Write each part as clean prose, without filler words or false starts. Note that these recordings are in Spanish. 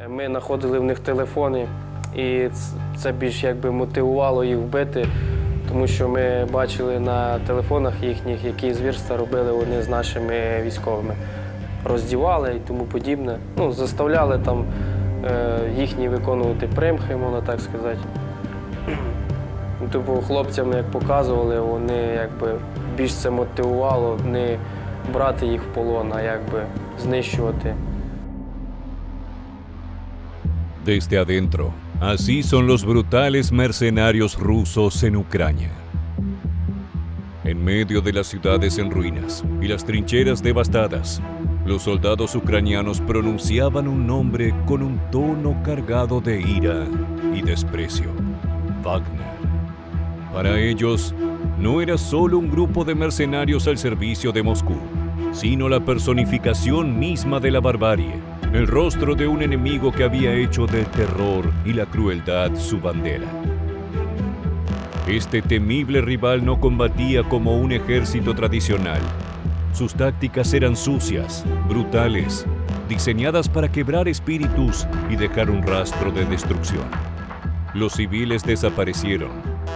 Ми знаходили в них телефони, і це більш якби мотивувало їх вбити, тому що ми бачили на телефонах їхніх, які звірства робили вони з нашими військовими. Роздівали і тому подібне. Ну, заставляли там їхні виконувати примхи, можна так сказати. Тобто хлопцям, як показували, вони якби більш це мотивувало не брати їх в полон, а якби знищувати. Desde adentro, así son los brutales mercenarios rusos en Ucrania. En medio de las ciudades en ruinas y las trincheras devastadas, los soldados ucranianos pronunciaban un nombre con un tono cargado de ira y desprecio: Wagner. Para ellos, no era solo un grupo de mercenarios al servicio de Moscú, sino la personificación misma de la barbarie, el rostro de un enemigo que había hecho del terror y la crueldad su bandera. Este temible rival no combatía como un ejército tradicional. Sus tácticas eran sucias, brutales, diseñadas para quebrar espíritus y dejar un rastro de destrucción. Los civiles desaparecieron,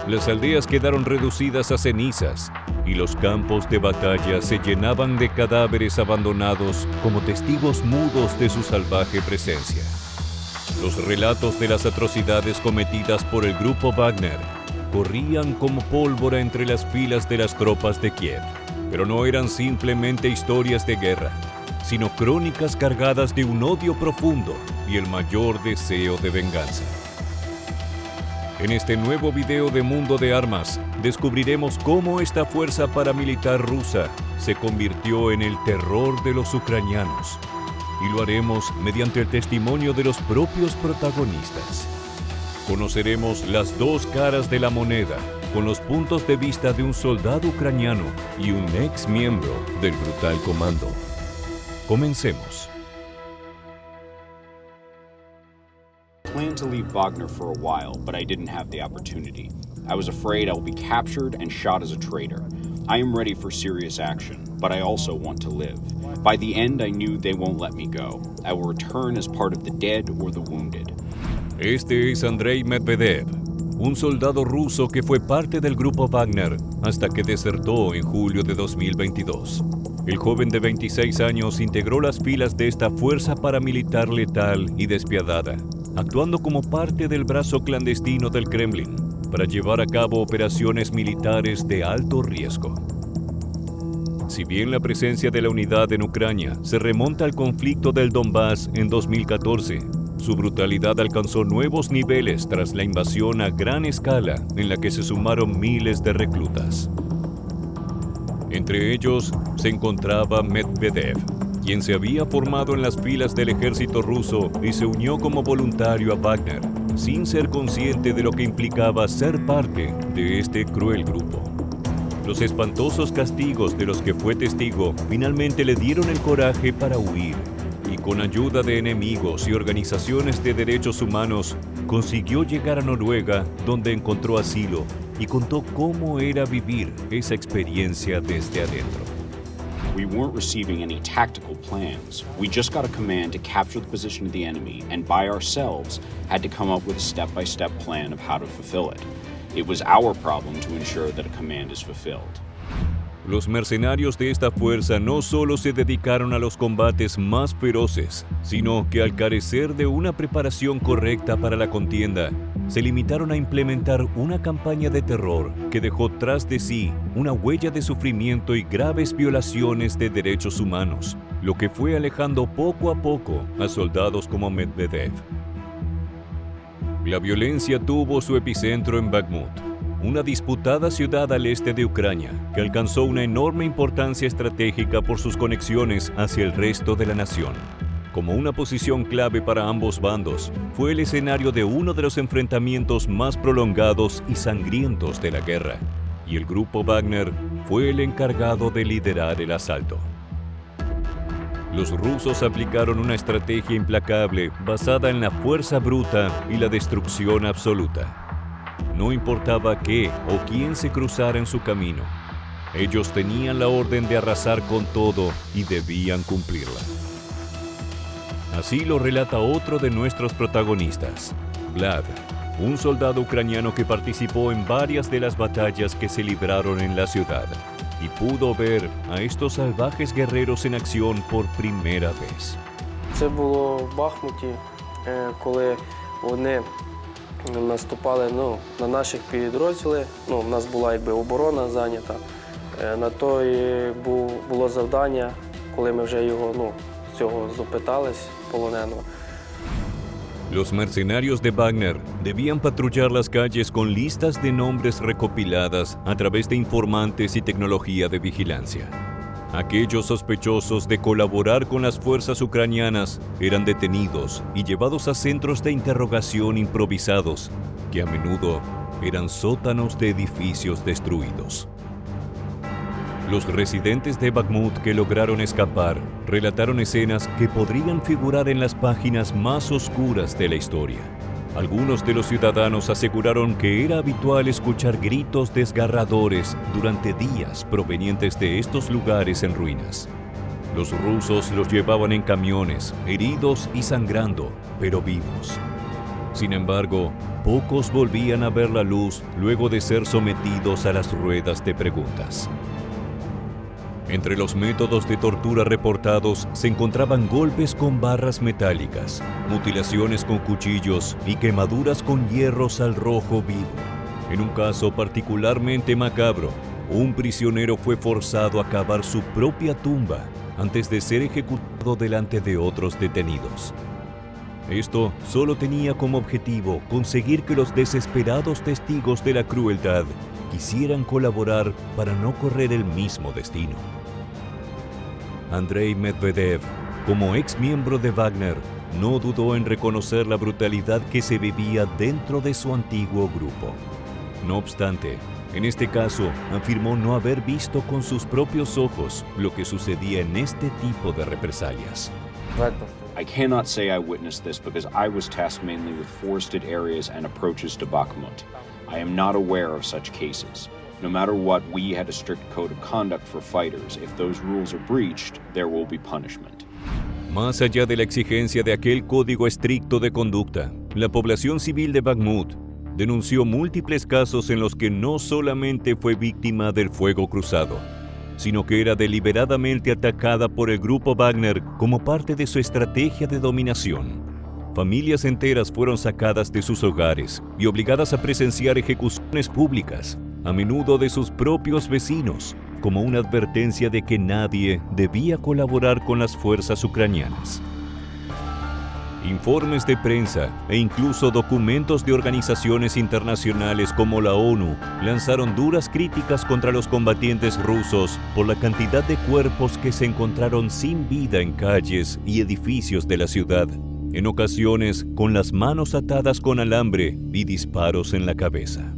las aldeas quedaron reducidas a cenizas y los campos de batalla se llenaban de cadáveres abandonados como testigos mudos de su salvaje presencia. Los relatos de las atrocidades cometidas por el grupo Wagner corrían como pólvora entre las filas de las tropas de Kiev, pero no eran simplemente historias de guerra, sino crónicas cargadas de un odio profundo y el mayor deseo de venganza. En este nuevo video de Mundo de Armas, descubriremos cómo esta fuerza paramilitar rusa se convirtió en el terror de los ucranianos, y lo haremos mediante el testimonio de los propios protagonistas. Conoceremos las dos caras de la moneda, con los puntos de vista de un soldado ucraniano y un ex miembro del brutal comando. Comencemos. I planned to leave Wagner for a while, but I didn't have the opportunity. I was afraid I will be captured and shot as a traitor. I am ready for serious action, but I also want to live. By the end, I knew they won't let me go. I will return as part of the dead or the wounded. Este es Andrei Medvedev, un soldado ruso que fue parte del grupo Wagner hasta que desertó en julio de 2022. El joven de 26 años integró las filas de esta fuerza paramilitar letal y despiadada, actuando como parte del brazo clandestino del Kremlin para llevar a cabo operaciones militares de alto riesgo. Si bien la presencia de la unidad en Ucrania se remonta al conflicto del Donbass en 2014, su brutalidad alcanzó nuevos niveles tras la invasión a gran escala en la que se sumaron miles de reclutas. Entre ellos se encontraba Medvedev, quien se había formado en las filas del ejército ruso y se unió como voluntario a Wagner, sin ser consciente de lo que implicaba ser parte de este cruel grupo. Los espantosos castigos de los que fue testigo finalmente le dieron el coraje para huir, y con ayuda de enemigos y organizaciones de derechos humanos, consiguió llegar a Noruega, donde encontró asilo y contó cómo era vivir esa experiencia desde adentro. We weren't receiving any tactical plans. We just got a command to capture the position of the enemy, and by ourselves had to come up with a step-by-step plan of how to fulfill it. It was our problem to ensure that a command is fulfilled. Los mercenarios de esta fuerza no solo se dedicaron a los combates más feroces, sino que al carecer de una preparación correcta para la contienda, se limitaron a implementar una campaña de terror que dejó tras de sí una huella de sufrimiento y graves violaciones de derechos humanos, lo que fue alejando poco a poco a soldados como Medvedev. La violencia tuvo su epicentro en Bakhmut, una disputada ciudad al este de Ucrania que alcanzó una enorme importancia estratégica por sus conexiones hacia el resto de la nación. Como una posición clave para ambos bandos, fue el escenario de uno de los enfrentamientos más prolongados y sangrientos de la guerra, y el grupo Wagner fue el encargado de liderar el asalto. Los rusos aplicaron una estrategia implacable basada en la fuerza bruta y la destrucción absoluta. No importaba qué o quién se cruzara en su camino, ellos tenían la orden de arrasar con todo y debían cumplirla. Así lo relata otro de nuestros protagonistas, Vlad, un soldado ucraniano que participó en varias de las batallas que se libraron en la ciudad y pudo ver a estos salvajes guerreros en acción por primera vez. Це було в Бахмуті, коли вони наступали на наших підрозділи. У нас була оборона зайнята. На то і було завдання, коли ми вже його цього допитались, полоненого. Los mercenarios de Wagner debían patrullar las calles con listas de nombres recopiladas a través de informantes y tecnología de vigilancia. Aquellos sospechosos de colaborar con las fuerzas ucranianas eran detenidos y llevados a centros de interrogación improvisados, que a menudo eran sótanos de edificios destruidos. Los residentes de Bakhmut que lograron escapar relataron escenas que podrían figurar en las páginas más oscuras de la historia. Algunos de los ciudadanos aseguraron que era habitual escuchar gritos desgarradores durante días provenientes de estos lugares en ruinas. Los rusos los llevaban en camiones, heridos y sangrando, pero vivos. Sin embargo, pocos volvían a ver la luz luego de ser sometidos a las ruedas de preguntas. Entre los métodos de tortura reportados se encontraban golpes con barras metálicas, mutilaciones con cuchillos y quemaduras con hierros al rojo vivo. En un caso particularmente macabro, un prisionero fue forzado a cavar su propia tumba antes de ser ejecutado delante de otros detenidos. Esto solo tenía como objetivo conseguir que los desesperados testigos de la crueldad quisieran colaborar para no correr el mismo destino. Andrei Medvedev, como ex miembro de Wagner, no dudó en reconocer la brutalidad que se vivía dentro de su antiguo grupo. No obstante, en este caso, afirmó no haber visto con sus propios ojos lo que sucedía en este tipo de represalias. I cannot say I witnessed this because I was tasked mainly with forested areas and approaches to Bakhmut. I am not aware of such cases. No matter what, we had a strict code of conduct for fighters. If those rules are breached, there will be punishment. Más allá de la exigencia de aquel código estricto de conducta, la población civil de Bakhmut denunció múltiples casos en los que no solamente fue víctima del fuego cruzado, sino que era deliberadamente atacada por el grupo Wagner como parte de su estrategia de dominación. Familias enteras fueron sacadas de sus hogares y obligadas a presenciar ejecuciones públicas, a menudo de sus propios vecinos, como una advertencia de que nadie debía colaborar con las fuerzas ucranianas. Informes de prensa e incluso documentos de organizaciones internacionales como la ONU lanzaron duras críticas contra los combatientes rusos por la cantidad de cuerpos que se encontraron sin vida en calles y edificios de la ciudad, en ocasiones con las manos atadas con alambre y disparos en la cabeza.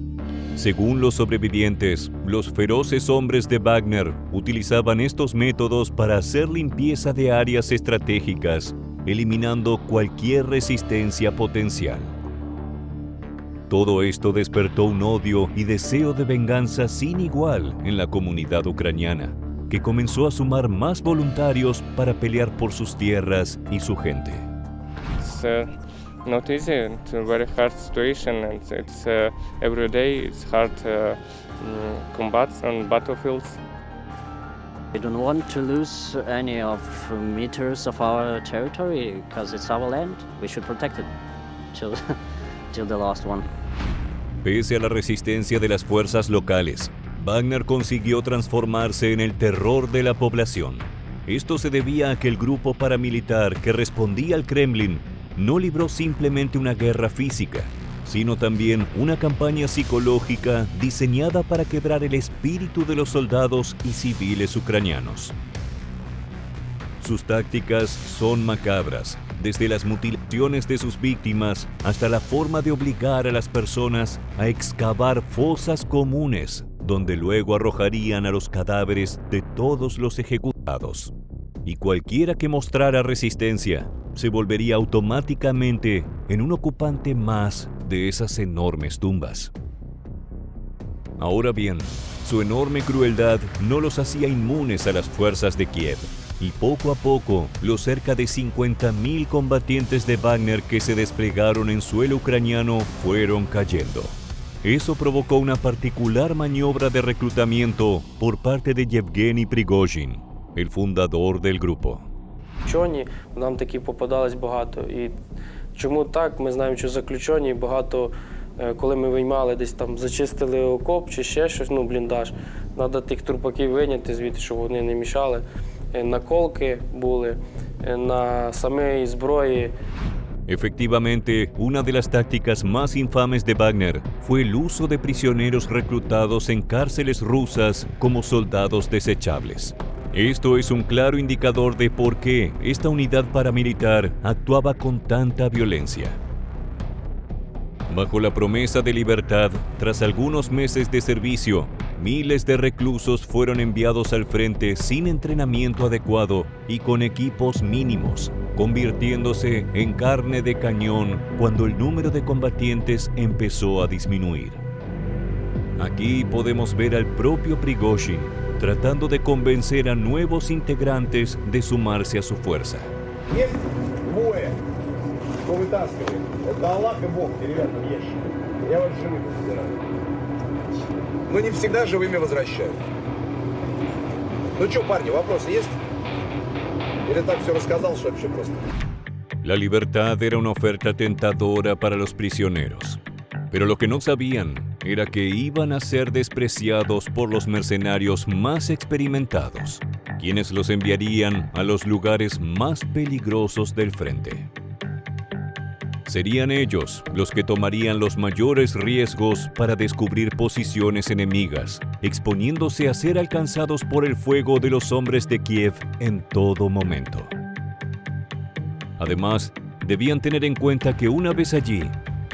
Según los sobrevivientes, los feroces hombres de Wagner utilizaban estos métodos para hacer limpieza de áreas estratégicas, eliminando cualquier resistencia potencial. Todo esto despertó un odio y deseo de venganza sin igual en la comunidad ucraniana, que comenzó a sumar más voluntarios para pelear por sus tierras y su gente. Not easy. It's a very hard situation, and it's every day it's hard combats on battlefields. We don't want to lose any of meters of our territory because it's our land. We should protect it till the last one. Pese a la resistencia de las fuerzas locales, Wagner consiguió transformarse en el terror de la población. Esto se debía a que el grupo paramilitar que respondía al Kremlin no libró simplemente una guerra física, sino también una campaña psicológica diseñada para quebrar el espíritu de los soldados y civiles ucranianos. Sus tácticas son macabras, desde las mutilaciones de sus víctimas hasta la forma de obligar a las personas a excavar fosas comunes, donde luego arrojarían a los cadáveres de todos los ejecutados. Y cualquiera que mostrara resistencia se volvería automáticamente en un ocupante más de esas enormes tumbas. Ahora bien, su enorme crueldad no los hacía inmunes a las fuerzas de Kiev. y poco a poco los cerca de 50.000 combatientes de Wagner que se desplegaron en suelo ucraniano fueron cayendo. Eso provocó una particular maniobra de reclutamiento por parte de Yevgeny Prigozhin, el fundador del grupo. Заключені, нам такі попадались багато. І чому так? Ми знаємо, що заключені багато, коли ми виймали, десь там зачистили окоп чи ще щось, бліндаж, треба тих трупаків вийняти звідти, щоб вони не мішали. Наколки були на самій зброї. Efectivamente, una de las tácticas más infames de Wagner fue el uso de prisioneros reclutados en cárceles rusas como soldados desechables. Esto es un claro indicador de por qué esta unidad paramilitar actuaba con tanta violencia. Bajo la promesa de libertad, tras algunos meses de servicio, miles de reclusos fueron enviados al frente sin entrenamiento adecuado y con equipos mínimos, convirtiéndose en carne de cañón cuando el número de combatientes empezó a disminuir. Aquí podemos ver al propio Prigozhin tratando de convencer a nuevos integrantes de sumarse a su fuerza. Есть двое, кто вытаскивает. Это Аллах и Бог, ребята, в ящик. Я вас живыми забираю. Но не всегда живыми возвращают. Ну что, парни, вопросы есть? Или так все рассказал, что вообще просто? La libertad era una oferta tentadora para los prisioneros, pero lo que no sabían era que iban a ser despreciados por los mercenarios más experimentados, quienes los enviarían a los lugares más peligrosos del frente. Serían ellos los que tomarían los mayores riesgos para descubrir posiciones enemigas, exponiéndose a ser alcanzados por el fuego de los hombres de Kiev en todo momento. Además, debían tener en cuenta que una vez allí,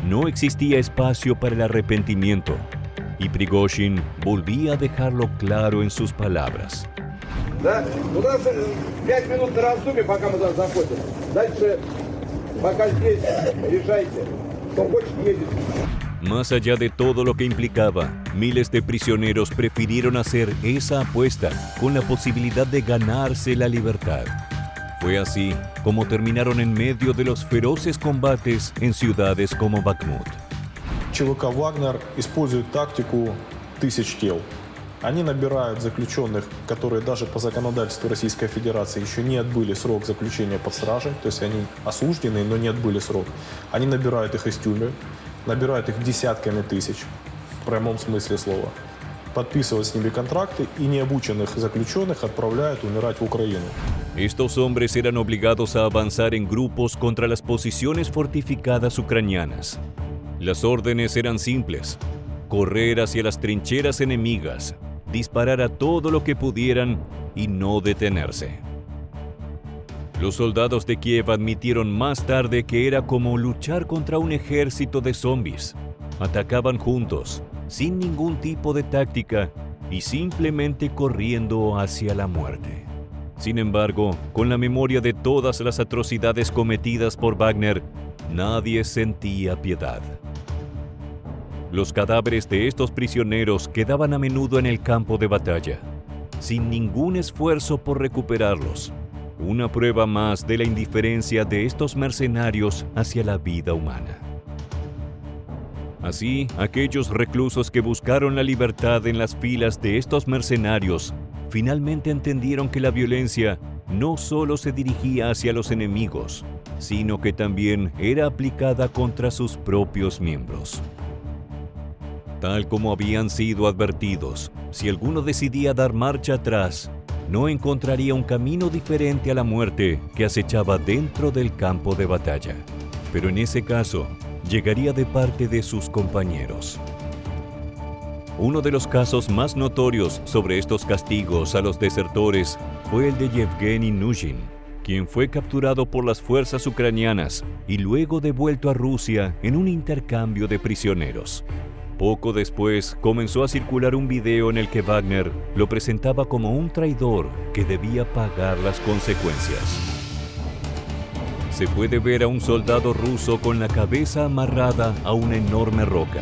no existía espacio para el arrepentimiento, y Prigozhin volvía a dejarlo claro en sus palabras. Да? У нас 5 минут на раздумье, пока мы туда заходим. Дальше, пока здесь, решайте. Кто хочет, едет. Más allá de todo lo que implicaba, miles de prisioneros prefirieron hacer esa apuesta con la posibilidad de ganarse la libertad. Fue así como terminaron en medio de los feroces combates en ciudades como Bakhmut. ЧВК «Вагнер» использует тактику тысяч тел. Они набирают заключенных, которые даже по законодательству Российской Федерации еще не отбыли срок заключения под стражей, то есть они осуждены, но не отбыли срок. Они набирают их из тюрьмы, набирают их десятками тысяч, в прямом смысле слова. Подписывают с ними контракты и необученных заключенных отправляют умирать в Украину. Estos hombres eran obligados a avanzar en grupos contra las posiciones fortificadas ucranianas. Las órdenes eran simples: correr hacia las trincheras enemigas, disparar a todo lo que pudieran y no detenerse. Los soldados de Kiev admitieron más tarde que era como luchar contra un ejército de zombies. Atacaban juntos, sin ningún tipo de táctica y simplemente corriendo hacia la muerte. Sin embargo, con la memoria de todas las atrocidades cometidas por Wagner, nadie sentía piedad. Los cadáveres de estos prisioneros quedaban a menudo en el campo de batalla, sin ningún esfuerzo por recuperarlos. Una prueba más de la indiferencia de estos mercenarios hacia la vida humana. Así, aquellos reclusos que buscaron la libertad en las filas de estos mercenarios finalmente entendieron que la violencia no solo se dirigía hacia los enemigos, sino que también era aplicada contra sus propios miembros. Tal como habían sido advertidos, si alguno decidía dar marcha atrás, no encontraría un camino diferente a la muerte que acechaba dentro del campo de batalla. Pero en ese caso, llegaría de parte de sus compañeros. Uno de los casos más notorios sobre estos castigos a los desertores fue el de Yevgeny Nuzhin, quien fue capturado por las fuerzas ucranianas y luego devuelto a Rusia en un intercambio de prisioneros. Poco después comenzó a circular un video en el que Wagner lo presentaba como un traidor que debía pagar las consecuencias. Se puede ver a un soldado ruso con la cabeza amarrada a una enorme roca,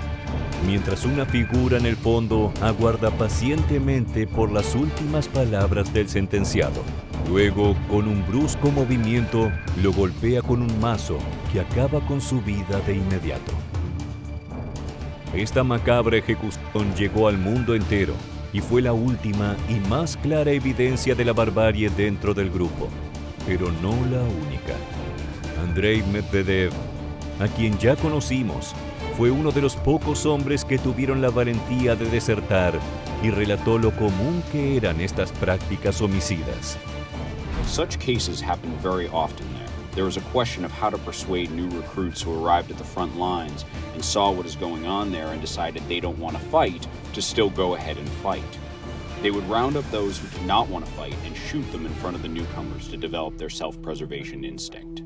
mientras una figura en el fondo aguarda pacientemente por las últimas palabras del sentenciado. Luego, con un brusco movimiento, lo golpea con un mazo que acaba con su vida de inmediato. Esta macabra ejecución llegó al mundo entero y fue la última y más clara evidencia de la barbarie dentro del grupo, pero no la única. Andrei Medvedev, a quien ya conocimos, fue uno de los pocos hombres que tuvieron la valentía de desertar y relató lo común que eran estas prácticas homicidas. Such cases happen very often there. There was a question of how to persuade new recruits who arrived at the front lines and saw what is going on there and decided they don't want to fight to still go ahead and fight. They would round up those who did not want to fight and shoot them in front of the newcomers to develop their self-preservation instinct.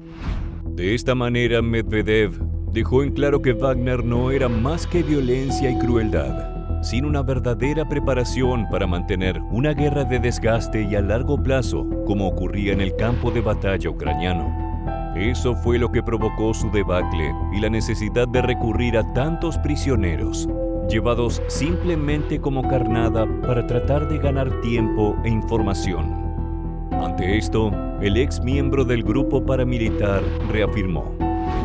De esta manera, Medvedev dejó en claro que Wagner no era más que violencia y crueldad, sino una verdadera preparación para mantener una guerra de desgaste y a largo plazo, como ocurría en el campo de batalla ucraniano. Eso fue lo que provocó su debacle y la necesidad de recurrir a tantos prisioneros, llevados simplemente como carnada para tratar de ganar tiempo e información. Ante esto, el ex miembro del grupo paramilitar reafirmó: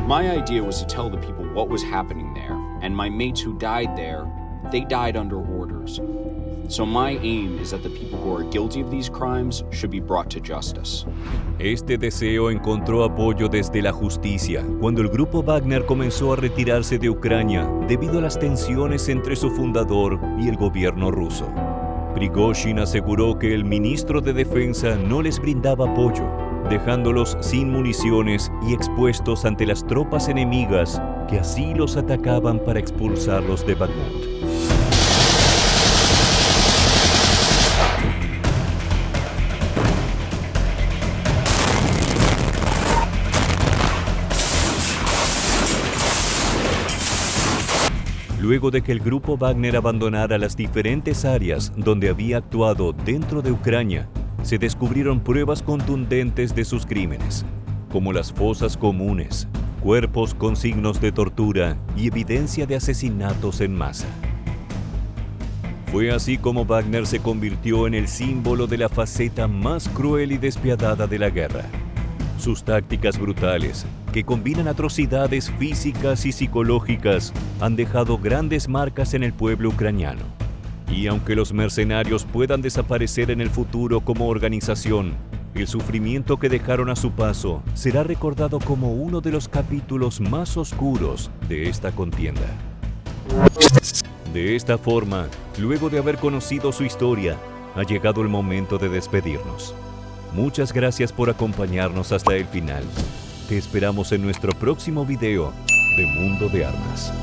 My idea was to tell the people what was happening there, and my mates who died there, they died under orders. So my aim is that the people who are guilty of these crimes should be brought to justice. Este deseo encontró apoyo desde la justicia cuando el grupo Wagner comenzó a retirarse de Ucrania debido a las tensiones entre su fundador y el gobierno ruso. Prigozhin aseguró que el ministro de Defensa no les brindaba apoyo, dejándolos sin municiones y expuestos ante las tropas enemigas que así los atacaban para expulsarlos de Bakhmut. Luego de que el grupo Wagner abandonara las diferentes áreas donde había actuado dentro de Ucrania, se descubrieron pruebas contundentes de sus crímenes, como las fosas comunes, cuerpos con signos de tortura y evidencia de asesinatos en masa. Fue así como Wagner se convirtió en el símbolo de la faceta más cruel y despiadada de la guerra. Sus tácticas brutales, que combinan atrocidades físicas y psicológicas, han dejado grandes marcas en el pueblo ucraniano. Y aunque los mercenarios puedan desaparecer en el futuro como organización, el sufrimiento que dejaron a su paso será recordado como uno de los capítulos más oscuros de esta contienda. De esta forma, luego de haber conocido su historia, ha llegado el momento de despedirnos. Muchas gracias por acompañarnos hasta el final. Te esperamos en nuestro próximo video de Mundo de Armas.